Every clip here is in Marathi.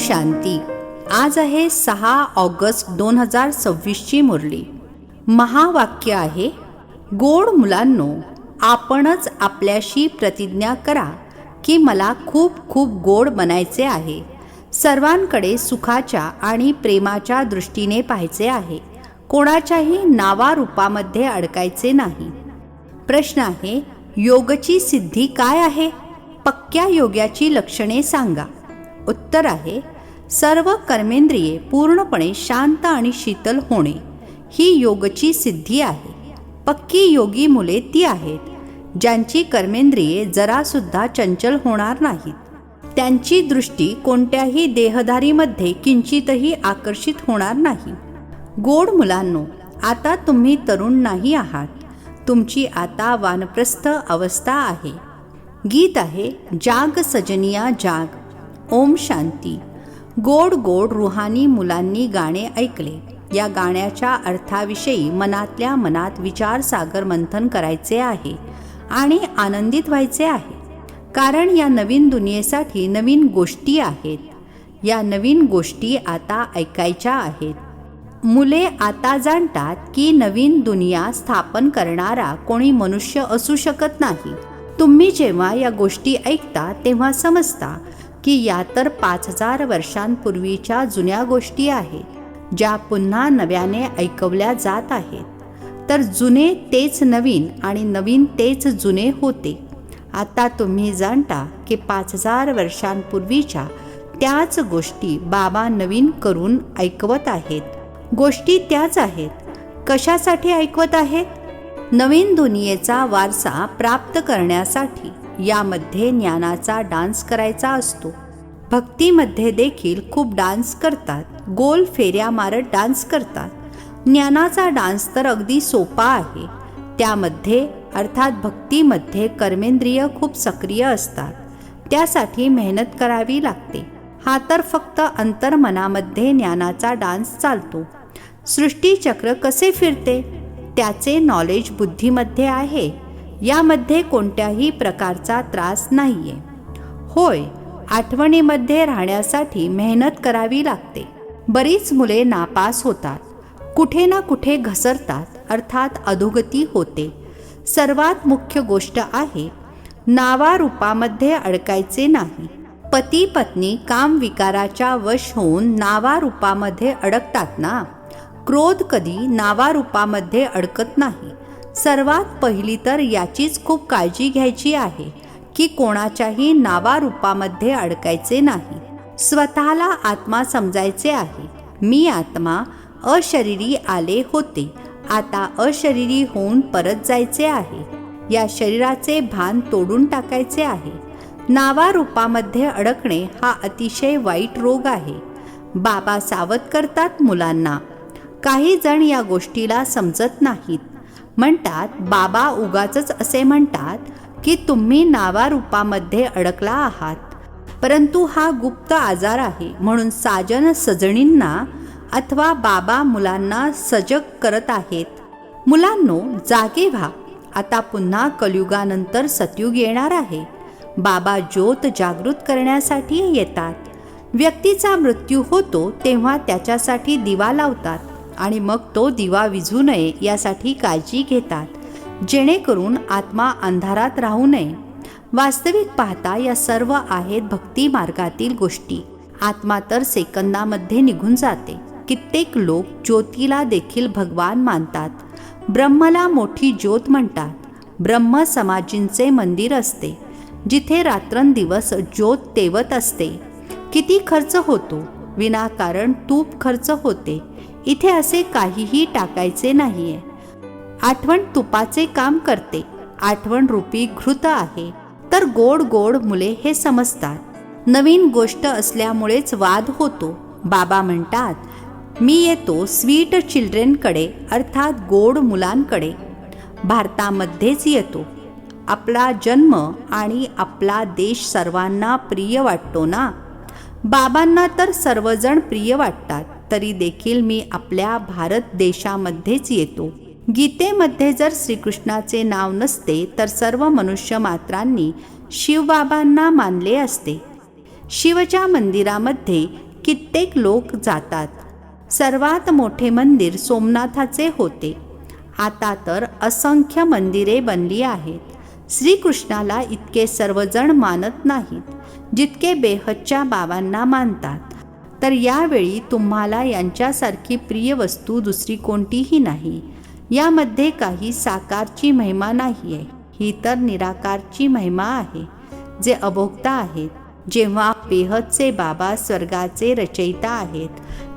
शांती. आज आहे 6 ऑगस्ट 2026ची मुरली. महावाक्य आहे, गोड मुलांनो, आपणच आपल्याशी प्रतिज्ञा करा की मला खूप खूप गोड बनायचे आहे. सर्वांकडे सुखाच्या आणि प्रेमाच्या दृष्टीने पाहायचे आहे. कोणाच्याही नावारूपामध्ये अडकायचे नाही. प्रश्न आहे, योगची सिद्धी काय आहे? पक्क्या योग्याची लक्षणे सांगा. उत्तर आहे, सर्व कर्मेंद्रिये पूर्णपणे शांत आणि शीतल होणे ही योगची सिद्धी आहे. पक्की योगी मुले ती आहेत ज्यांची कर्मेंद्रिये जरासुद्धा चंचल होणार नाहीत. त्यांची दृष्टी कोणत्याही देहधारीमध्ये किंचितही आकर्षित होणार नाही. गोड मुलांनो, आता तुम्ही तरुण नाही आहात. तुमची आता वानप्रस्थ अवस्था आहे. गीत आहे, जाग सजनिया जाग. ओम शांती. गोड गोड रुहानी मुलांनी गाणे ऐकले. या गाण्याच्या अर्थाविषयी मनातल्या मनात विचारसागर मंथन करायचे आहे आणि आनंदित व्हायचे आहे. कारण या नवीन दुनियेसाठी नवीन गोष्टी आहेत. या नवीन गोष्टी आता ऐकायच्या आहेत. मुले आता जाणतात की नवीन दुनिया स्थापन करणारा कोणी मनुष्य असू शकत नाही. तुम्ही जेव्हा या गोष्टी ऐकता तेव्हा समजता की या तर 5000 वर्षांपूर्वीच्या जुन्या गोष्टी आहेत ज्या पुन्हा नव्याने ऐकवल्या जात आहेत. तर जुने तेच नवीन आणि नवीन तेच जुने होते. आता तुम्ही जाणता की 5000 वर्षांपूर्वीच्या त्याच गोष्टी बाबा नवीन करून ऐकवत आहेत. गोष्टी त्याच आहेत. कशासाठी ऐकवत आहेत? नवीन दुनियेचा वारसा प्राप्त करण्यासाठी. यामध्ये ज्ञानाचा डान्स करायचा असतो. भक्तीमध्ये देखील खूप डान्स करतात. गोल फेऱ्या मारत डान्स करतात. ज्ञानाचा डान्स तर अगदी सोपा आहे. त्यामध्ये अर्थात भक्तीमध्ये कर्मेंद्रिय खूप सक्रिय असतात. त्यासाठी मेहनत करावी लागते. हा तर फक्त अंतर्मनामध्ये ज्ञानाचा डान्स चालतो. सृष्टीचक्र कसे फिरते त्याचे नॉलेज बुद्धीमध्ये आहे. यामध्ये कोणत्याही प्रकारचा त्रास नाहीये. होय, आठवणीमध्ये राहण्यासाठी मेहनत करावी लागते. बरीच मुले नापास होतात. कुठे ना कुठे घसरतात, अर्थात अधोगती होते. सर्वात मुख्य गोष्ट आहे, नावारूपामध्ये अडकायचे नाही. पती पत्नी कामविकाराच्या वश होऊन नावारूपामध्ये अडकतात ना. क्रोध कधी नावारूपामध्ये अडकत नाही. सर्वात पहिली तर याचीच खूप काळजी घ्यायची आहे की कोणाच्याही नावारूपामध्ये अडकायचे नाही. स्वतःला आत्मा समजायचे आहे. मी आत्मा अशरीरी आले होते. आता अशरीरी होऊन परत जायचे आहे. या शरीराचे भान तोडून टाकायचे आहे. नावारूपामध्ये अडकणे हा अतिशय वाईट रोग आहे. बाबा सावध करतात मुलांना. काही जण या गोष्टीला समजत नाहीत. म्हणतात, बाबा उगाचच असे म्हणतात की तुम्ही नावारूपामध्ये अडकला आहात. परंतु हा गुप्त आजार आहे म्हणून साजन सजणींना अथवा बाबा मुलांना सजग करत आहेत. मुलांनो, जागे व्हा. आता पुन्हा कलियुगानंतर सतयुग येणार आहे. बाबा ज्योत जागृत करण्यासाठी येतात. व्यक्तीचा मृत्यू होतो तेव्हा त्याच्यासाठी दिवा लावतात आणि मग तो दिवा विझू नये यासाठी काळजी घेतात, जेणेकरून आत्मा अंधारात राहू नये. वास्तविक पाहता या सर्व आहेत भक्ती मार्गातील गोष्टी. आत्मा तर सेकंदामध्ये निघून जाते. कित्येक लोक ज्योतीला देखील भगवान मानतात. ब्रह्मला मोठी ज्योत म्हणतात. ब्रह्म समाजींचे मंदिर असते जिथे रात्रंदिवस ज्योत तेवत असते. किती खर्च होतो? विनाकारण तूप खर्च होते. इथे असे काहीही टाकायचे नाहीये. आठवण तुपाचे काम करते. आठवण रूपी घृत आहे. तर गोड गोड मुले हे समजतात. नवीन गोष्ट असल्यामुळेच वाद होतो. बाबा म्हणतात, मी येतो स्वीट चिल्ड्रेनकडे, अर्थात गोड मुलांकडे. भारतामध्येच येतो. आपला जन्म आणि आपला देश सर्वांना प्रिय वाटतो ना. बाबांना तर सर्वजण प्रिय वाटतात. तरी देखील मी आपल्या भारत देशामध्येच येतो. गीतेमध्ये जर श्रीकृष्णाचे नाव नसते तर सर्व मनुष्य मात्रांनी शिवबाबांना मानले असते. शिवच्या मंदिरामध्ये कित्येक लोक जातात. सर्वात मोठे मंदिर सोमनाथाचे होते. आता तर असंख्य मंदिरे बनली आहेत. श्रीकृष्णाला इतके सर्वजण मानत नाहीत जितके बेहदच्या बाबांना मानतात. तर यावेळी तुम्हाला यांच्यासारखी प्रिय वस्तू दुसरी कोणतीही नाही. यामध्ये काही साकारची महिमा नाही आहे, ही तर निराकारची महिमा आहे, जे अभोक्ता आहेत. जेव्हा बेहदचे बाबा स्वर्गाचे रचयिता आहेत,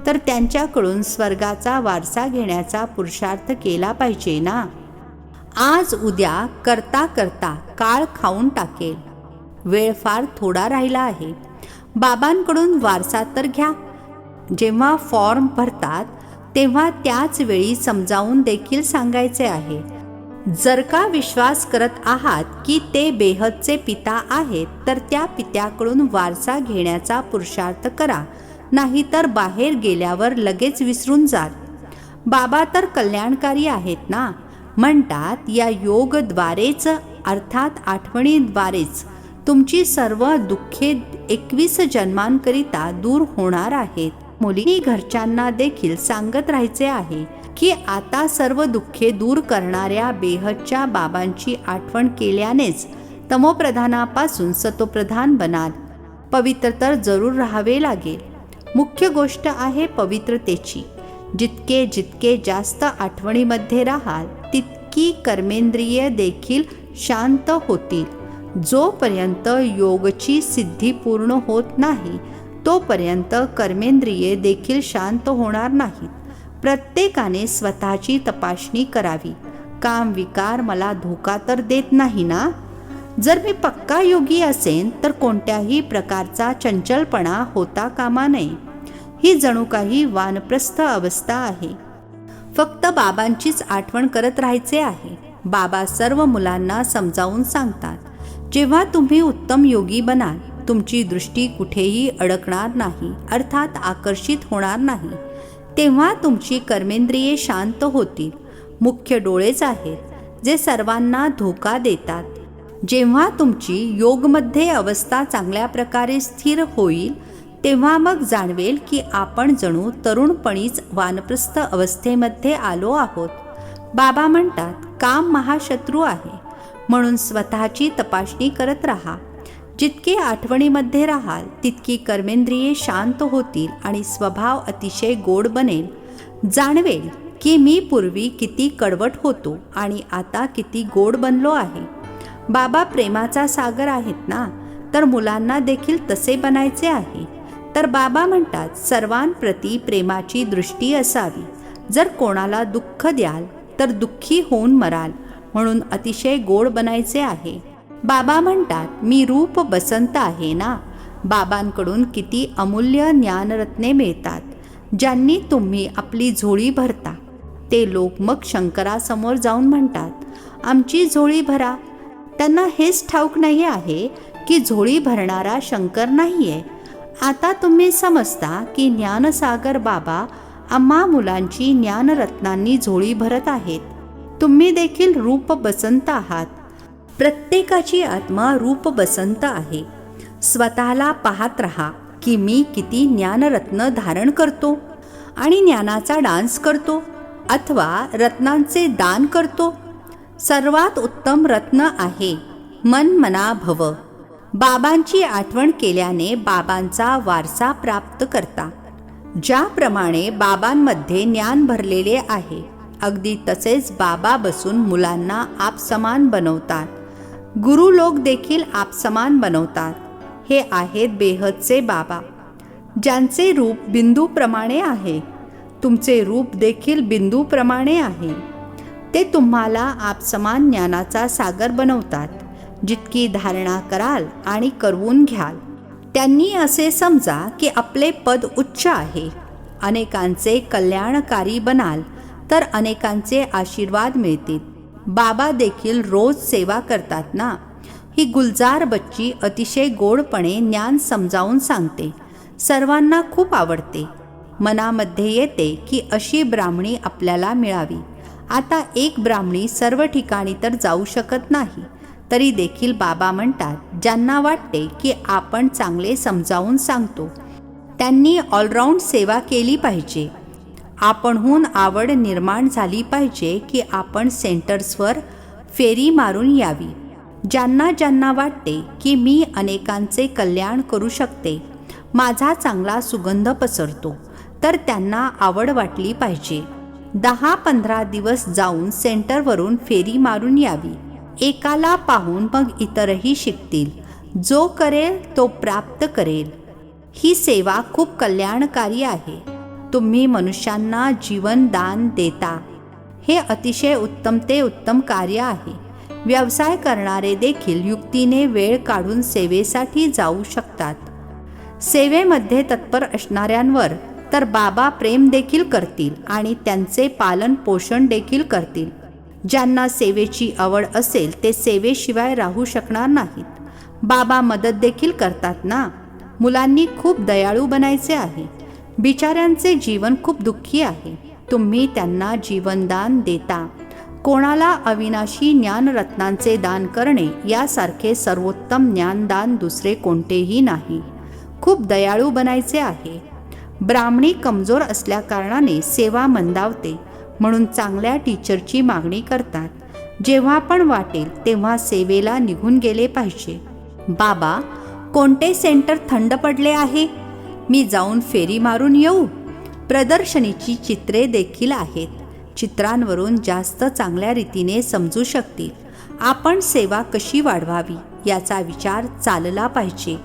तर त्यांच्याकडून स्वर्गाचा वारसा घेण्याचा पुरुषार्थ केला पाहिजे ना. आज उद्या करता करता काळ खाऊन टाकेल. वेळ फार थोडा राहिला आहे. बाबांकडून वारसा तर घ्या. जेव्हा फॉर्म भरतात तेव्हा त्याच वेळी समजावून देखील सांगायचे आहे. जर का विश्वास करत आहात की ते बेहदचे पिता आहेत, तर त्या पित्याकडून वारसा घेण्याचा पुरुषार्थ करा, नाहीतर बाहेर गेल्यावर लगेच विसरून जाल. बाबा तर कल्याणकारी आहेत ना. म्हणतात या योगद्वारेच अर्थात आठवणीद्वारेच तुमची सर्व दुःखे 21 जन्मांकरिता दूर होणार आहेत. मुलींनी घरच्यांना देखील सांगत राहायचे आहे की आता सर्व दुःखे दूर करणाऱ्या बेहदच्या बाबांची आठवण केल्यानेच तमोप्रधानापासून सतोप्रधान बनाल. पवित्र तर जरूर राहावे लागेल. मुख्य गोष्ट आहे पवित्रतेची. जितके जितके जास्त आठवणीमध्ये राहाल तितकी कर्मेंद्रिय देखील शांत होतील. जोपर्यंत योगची सिद्धी पूर्ण होत नाही तोपर्यंत कर्मेंद्रिये देखील शांत होणार नाहीत. प्रत्येकाने स्वतःची तपासणी करावी. काम विकार मला धोका तर देत नाही ना. जर मी पक्का योगी असेन तर कोणत्याही प्रकारचा चंचलपणा होता कामा नये. ही जणू काही वानप्रस्थ अवस्था आहे. फक्त बाबांचीच आठवण करत राहायचे आहे. बाबा सर्व मुलांना समजावून सांगतात, जेव्हा तुम्ही उत्तम योगी बनाल, तुमची दृष्टी कुठेही अडकणार नाही, अर्थात आकर्षित होणार नाही, तेव्हा तुमची कर्मेंद्रिये शांत होतील. मुख्य डोळेच आहेत जे सर्वांना धोका देतात. जेव्हा तुमची योगमध्ये अवस्था चांगल्या प्रकारे स्थिर होईल, तेव्हा मग जाणवेल की आपण जणू तरुणपणीच वानप्रस्थ अवस्थेमध्ये आलो आहोत. बाबा म्हणतात, काम महाशत्रू आहे, म्हणून स्वतःची तपासणी करत राहा. जितके आठवणीमध्ये राहाल तितकी कर्मेंद्रिये शांत होतील आणि स्वभाव अतिशय गोड बनेल. जाणवेल की मी पूर्वी किती कडवट होतो आणि आता किती गोड बनलो आहे. बाबा प्रेमाचा सागर आहेत ना, तर मुलांना देखील तसे बनायचे आहे. तर बाबा म्हणतात, सर्वांप्रती प्रेमाची दृष्टी असावी. जर कोणाला दुःख द्याल तर दुःखी होऊन मराल, म्हणून अतिशय गोड बनायचे आहे. बाबा म्हणतात, मी रूप बसंत आहे ना. बाबांकडून किती अमूल्य ज्ञानरत्ने मिळतात, ज्यांनी तुम्ही आपली झोळी भरता. ते लोक मग शंकरासमोर जाऊन म्हणतात, आमची झोळी भरा. त्यांना हेच ठाऊक नाही आहे की झोळी भरणारा शंकर नाही आहे. आता तुम्ही समजता की ज्ञानसागर बाबा आम्हा मुलांची ज्ञानरत्नांनी झोळी भरत आहेत. तुम्ही देखील रूप बसंत आहात. प्रत्येकाची आत्मा रूप बसंत आहे. स्वतःला पाहत रहा की मी किती ज्ञानरत्न धारण करतो आणि ज्ञानाचा डान्स करतो अथवा रत्नांचे दान करतो. सर्वात उत्तम रत्न आहे मन मना भव. बाबांची आठवण केल्याने बाबांचा वारसा प्राप्त करता. ज्याप्रमाणे बाबांमध्ये ज्ञान भरलेले आहे, अगदी तसेच बाबा बसून मुलांना आपसमान बनवतात. गुरु लोक देखील आपसमान बनवतात. हे आहेत बेहदचे बाबा, ज्यांचे रूप बिंदूप्रमाणे आहे. तुमचे रूप देखील बिंदूप्रमाणे आहे. ते तुम्हाला आपसमान ज्ञानाचा सागर बनवतात. जितकी धारणा कराल आणि करवून घ्याल, त्यांनी असे समजा की आपले पद उच्च आहे. अनेकांचे कल्याणकारी बनाल तर अनेकांचे आशीर्वाद मिळतील. बाबा देखील रोज सेवा करतात ना. ही गुलजार बच्ची अतिशय गोडपणे ज्ञान समजावून सांगते. सर्वांना खूप आवडते. मनामध्ये येते की अशी ब्राह्मणी आपल्याला मिळावी. आता एक ब्राह्मणी सर्व ठिकाणी तर जाऊ शकत नाही, तरी देखील बाबा म्हणतात, ज्यांना वाटते की आपण चांगले समजावून सांगतो त्यांनी ऑलराऊंड सेवा केली पाहिजे. आपणहून आवड निर्माण झाली पाहिजे की आपण सेंटर्सवर फेरी मारून यावी. ज्यांना ज्यांना वाटते की मी अनेकांचे कल्याण करू शकते, माझा चांगला सुगंध पसरतो, तर त्यांना आवड वाटली पाहिजे. 10-15 दिवस जाऊन सेंटरवरून फेरी मारून यावी. एकाला पाहून मग इतरही शिकतील. जो करेल तो प्राप्त करेल. ही सेवा खूप कल्याणकारी आहे. तुम्ही मनुष्यांना जीवन दान देता. हे अतिशय उत्तम ते उत्तम कार्य आहे. व्यवसाय करणारे देखील युक्तीने वेळ काढून सेवेसाठी जाऊ शकतात. सेवेमध्ये तत्पर असणाऱ्यांवर तर बाबा प्रेम देखील करतील आणि त्यांचे पालन पोषण देखील करतील. ज्यांना सेवेची आवड असेल ते सेवेशिवाय राहू शकणार नाहीत. बाबा मदत देखील करतात ना. मुलांनी खूप दयाळू बनायचे आहे. बिचाऱ्यांचे जीवन खूप दुःखी आहे. तुम्ही त्यांना जीवनदान देता. कोणाला अविनाशी ज्ञानरत्नांचे दान करणे यासारखे सर्वोत्तम ज्ञानदान दुसरे कोणतेही नाही. खूप दयाळू बनायचे आहे. ब्राह्मणी कमजोर असल्याकारणाने सेवा मंदावते, म्हणून चांगल्या टीचरची मागणी करतात. जेव्हा पण वाटेल तेव्हा सेवेला निघून गेले पाहिजे. बाबा, कोणते सेंटर थंड पडले आहे? मी जाऊन फेरी मारून येऊ. प्रदर्शनीची चित्रे देखील आहेत. चित्रांवरून जास्त चांगल्या रीतीने समजू शकतील. आपण सेवा कशी वाढवावी याचा विचार चालला पाहिजे.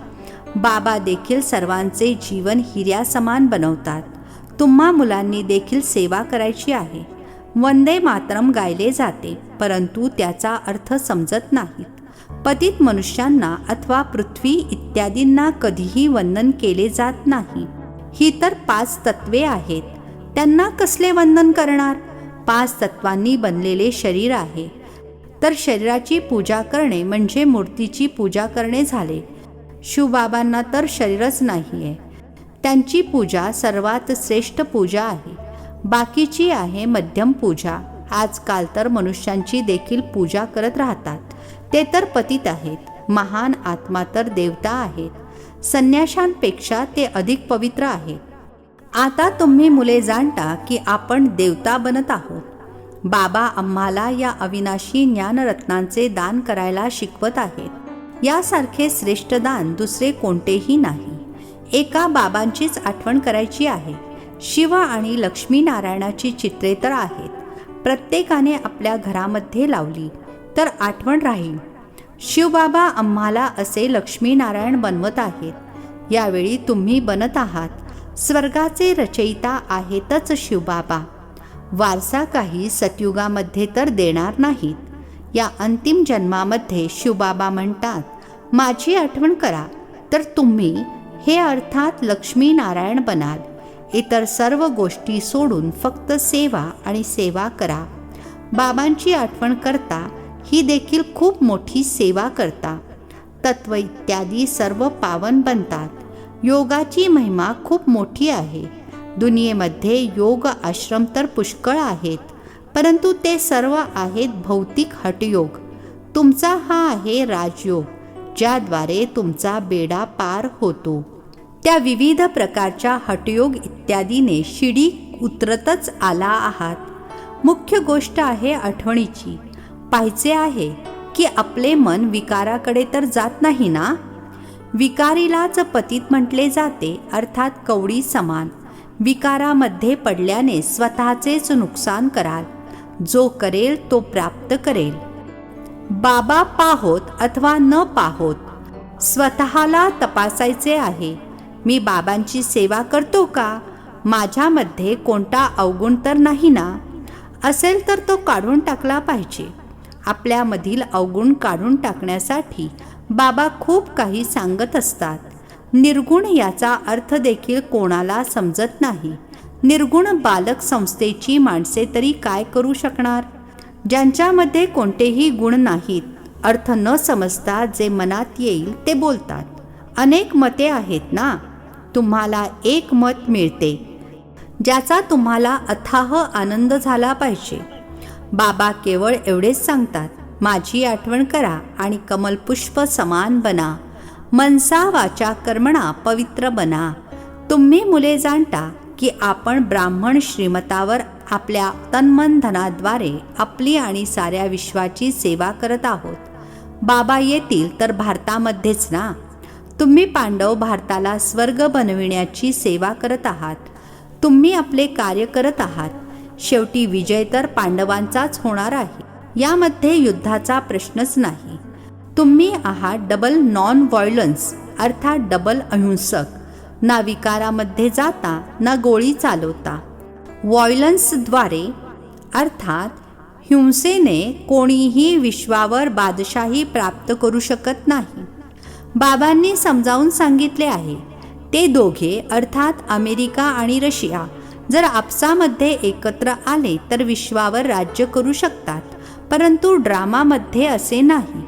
बाबा देखील सर्वांचे जीवन हिऱ्यासमान बनवतात. तुम्हा मुलांनी देखील सेवा करायची आहे. वंदे मातरम गायले जाते, परंतु त्याचा अर्थ समजत नाहीत. पतित मनुष्यांना अथवा पृथ्वी इत्यादींना कधीही वंदन केले जात नाही. ही तर 5 तत्वे आहेत. त्यांना कसले वंदन करणार? 5 तत्वांनी बनलेले शरीर आहे, तर शरीराची पूजा करणे म्हणजे मूर्तीची पूजा करणे झाले. शिवबाबांना तर शरीरच नाही आहे. त्यांची पूजा सर्वात श्रेष्ठ पूजा आहे. बाकीची आहे मध्यम पूजा. आजकाल तर मनुष्यांची देखील पूजा करत राहतात. ते तर पतित आहेत. महान आत्मा तर देवता आहेत. संन्याशांपेक्षा ते अधिक पवित्र आहेत. आता तुम्ही मुले जाणता की आपण देवता बनत आहोत. बाबा आम्हाला या अविनाशी ज्ञानरत्नांचे दान करायला शिकवत आहेत. यासारखे श्रेष्ठ दान दुसरे कोणतेही नाही. एका बाबांचीच आठवण करायची आहे. शिव आणि लक्ष्मीनारायणाची चित्रे तर आहेत. प्रत्येकाने आपल्या घरामध्ये लावली तर आठवण राहील. शिवबाबा आम्हाला असे लक्ष्मीनारायण बनवत आहेत. यावेळी तुम्ही बनत आहात. स्वर्गाचे रचयिता आहेतच शिवबाबा. वारसा काही सतयुगामध्ये तर देणार नाहीत. या अंतिम जन्मामध्ये शिवबाबा म्हणतात, माझी आठवण करा तर तुम्ही हे अर्थात लक्ष्मीनारायण बनाल. इतर सर्व गोष्टी सोडून फक्त सेवा आणि सेवा करा. बाबांची आठवण करता ही देखील खूप मोठी सेवा करता. तत्व इत्यादी सर्व पावन बनतात. योगाची महिमा खूप मोठी आहे. दुनियेमध्ये योग आश्रम तर पुष्कळ आहेत, परंतु ते सर्व आहेत भौतिक हठयोग. तुमचा हा आहे राजयोग, ज्याद्वारे तुमचा बेडा पार होतो. त्या विविध प्रकारच्या हठयोग इत्यादीने शिडी उतरतच आला आहात. मुख्य गोष्ट आहे आठवणीची. पाहायचे आहे की आपले मन विकाराकडे तर जात नाही ना. विकारीलाच पतित म्हटले जाते, अर्थात कवडी समान. विकारामध्ये पडल्याने स्वतःचेच नुकसान कराल. जो करेल तो प्राप्त करेल. बाबा पाहोत अथवा न पाहोत, स्वतःला तपासायचे आहे. मी बाबांची सेवा करतो का? माझ्यामध्ये कोणता अवगुण तर नाही ना? असेल तर तो काढून टाकला पाहिजे. आपल्यामधील अवगुण काढून टाकण्यासाठी बाबा खूप काही सांगत असतात. निर्गुण याचा अर्थ देखील कोणाला समजत नाही. निर्गुण बालक संस्थेची माणसे तरी काय करू शकणार? ज्यांच्यामध्ये कोणतेही गुण नाहीत, अर्थ न समजता जे मनात येईल ते बोलतात. अनेक मते आहेत ना. तुम्हाला एक मत मिळते ज्याचा तुम्हाला अथाह आनंद झाला पाहिजे. बाबा केवळ एवढेच सांगतात, माझी आठवण करा आणि कमलपुष्प समान बना. मनसा वाचा कर्मणा पवित्र बना. तुम्ही मुले जाणता की आपण ब्राह्मण श्रीमतावर आपल्या तन्मन धनाद्वारे आपली आणि साऱ्या विश्वाची सेवा करत आहोत. बाबा येतील तर भारतामध्येच ना. तुम्ही पांडव भारताला स्वर्ग बनविण्याची सेवा करत आहात. तुम्ही आपले कार्य करत आहात. शेवटी विजय तर पांडवांचाच होणार आहे. यामध्ये युद्धाचा प्रश्नच नाही. तुम्ही आहात डबल नॉन व्हायलन्स अर्थात डबल अहिंसक. ना विकारामध्ये जाता ना गोळी चालवता. व्हायलन्सद्वारे अर्थात हिंसेने कोणीही विश्वावर बादशाही प्राप्त करू शकत नाही. बाबांनी समजावून सांगितले आहे. ते दोघे अर्थात अमेरिका आणि रशिया जर आपसामध्ये एकत्र आले तर विश्वावर राज्य करू शकतात. परंतु ड्रामामध्ये असे नाही.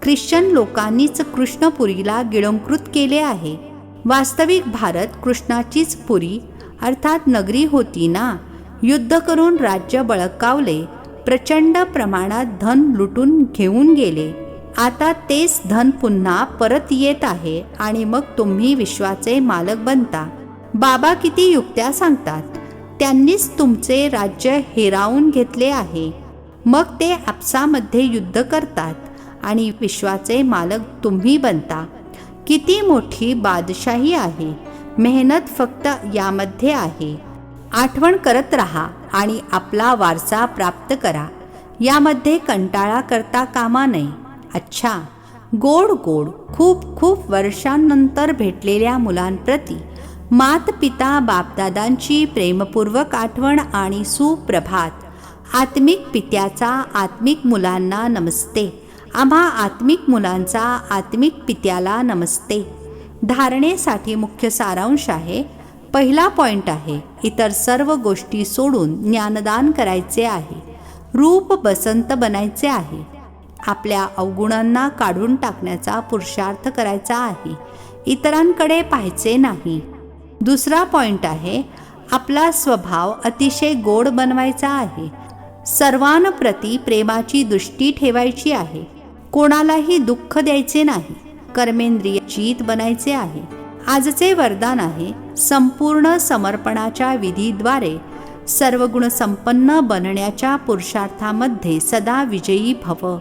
ख्रिश्चन लोकांनीच कृष्णपुरीला गिळंकृत केले आहे. वास्तविक भारत कृष्णाचीच पुरी अर्थात नगरी होती ना. युद्ध करून राज्य बळकावले. प्रचंड प्रमाणात धन लुटून घेऊन गेले. आता तेच धन पुन्हा परत येत आहे आणि मग तुम्ही विश्वाचे मालक बनता. बाबा किती युक्त्या सांगतात. त्यांनीच तुमचे राज्य हिरावून घेतले आहे. मग ते आपसामध्ये युद्ध करतात आणि विश्वाचे मालक तुम्ही बनता. किती मोठी बादशाही आहे. मेहनत फक्त यामध्ये आहे. आठवण करत राहा आणि आपला वारसा प्राप्त करा. यामध्ये कंटाळा करता कामा नये. अच्छा, गोड गोड खूप खूप वर्षांनंतर भेटलेल्या मुलांप्रती मात पिता बापदादांची प्रेमपूर्वक आठवण आणि सुप्रभात. आत्मिक पित्याचा आत्मिक मुलांना नमस्ते. आम्हा आत्मिक मुलांचा आत्मिक पित्याला नमस्ते. धारणेसाठी मुख्य सारांश आहे. पहिला पॉइंट आहे, इतर सर्व गोष्टी सोडून ज्ञानदान करायचे आहे. रूप बसंत बनायचे आहे. आपल्या अवगुणांना काढून टाकण्याचा पुरुषार्थ करायचा आहे. इतरांकडे पाहायचे नाही. दुसरा पॉइंट आहे, आपला स्वभाव अतिशय गोड बनवायचा आहे. सर्वांप्रती प्रेमाची दृष्टी ठेवायची आहे. कोणालाही दुःख द्यायचे नाही. कर्मेंद्रिय जीत बनायचे आहे. आजचे वरदान आहे, संपूर्ण समर्पणाच्या विधीद्वारे सर्वगुण संपन्न बनण्याच्या पुरुषार्थामध्ये सदा विजयी भव.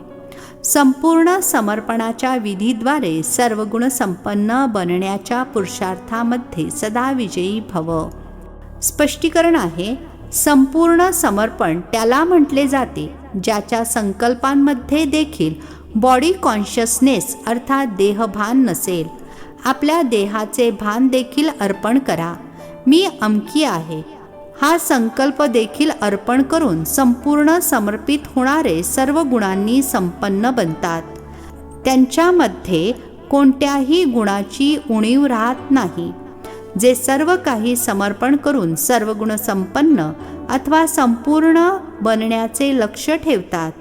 संपूर्ण समर्पणाच्या विधीद्वारे सर्वगुण संपन्न बनण्याच्या पुरुषार्थामध्ये सदा विजयी भव. स्पष्टीकरण आहे, संपूर्ण समर्पण त्याला म्हटले जाते ज्याच्या संकल्पांमध्ये देखील बॉडी कॉन्शियसनेस अर्थात देहभान नसेल. आपल्या देहाचे भान देखील अर्पण करा. मी अमकी आहे हा संकल्प देखील अर्पण करून संपूर्ण समर्पित होणारे सर्व गुणांनी संपन्न बनतात. त्यांच्यामध्ये कोणत्याही गुणाची उणीव राहत नाही. जे सर्व काही समर्पण करून सर्व गुण संपन्न अथवा संपूर्ण बनण्याचे लक्ष्य ठेवतात,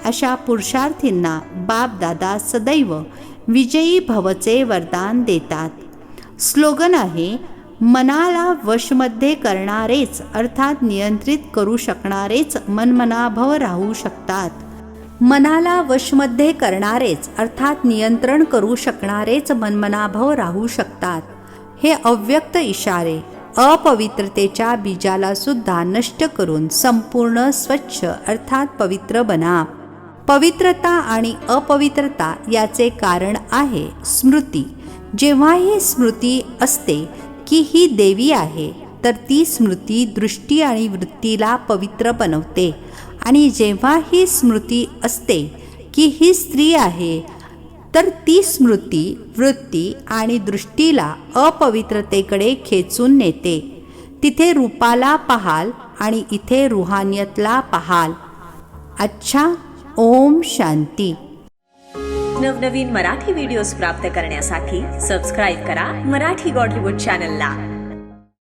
अशा पुरुषार्थींना बापदादा सदैव विजयी भवचे वरदान देतात. स्लोगन आहे, मनाला वशमध्ये करणारेच अर्थात नियंत्रित करू शकणारेच मनमनाभव राहू शकतात. मनाला वशमध्ये करणारेच अर्थात नियंत्रण करू शकणारेच मनमनाभव राहू शकतात. हे अव्यक्त इशारे अपवित्रतेच्या बीजाला सुद्धा नष्ट करून संपूर्ण स्वच्छ अर्थात पवित्र बना. पवित्रता आणि अपवित्रता याचे कारण आहे स्मृती. जेव्हा ही स्मृती असते की ही देवी आहे तर ती स्मृती दृष्टी आणि वृत्तीला पवित्र बनवते. आणि जेव्हा ही स्मृती असते की ही स्त्री आहे तर ती स्मृती वृत्ती आणि दृष्टीला अपवित्रतेकडे खेचून नेते. तिथे रूपाला पाहाल आणि इथे रुहानियतला पाहाल. अच्छा, ओम शांती. नवनवीन मराठी व्हिडिओज प्राप्त करण्यासाठी सबस्क्राईब करा मराठी गॉडलीवूड चॅनलला.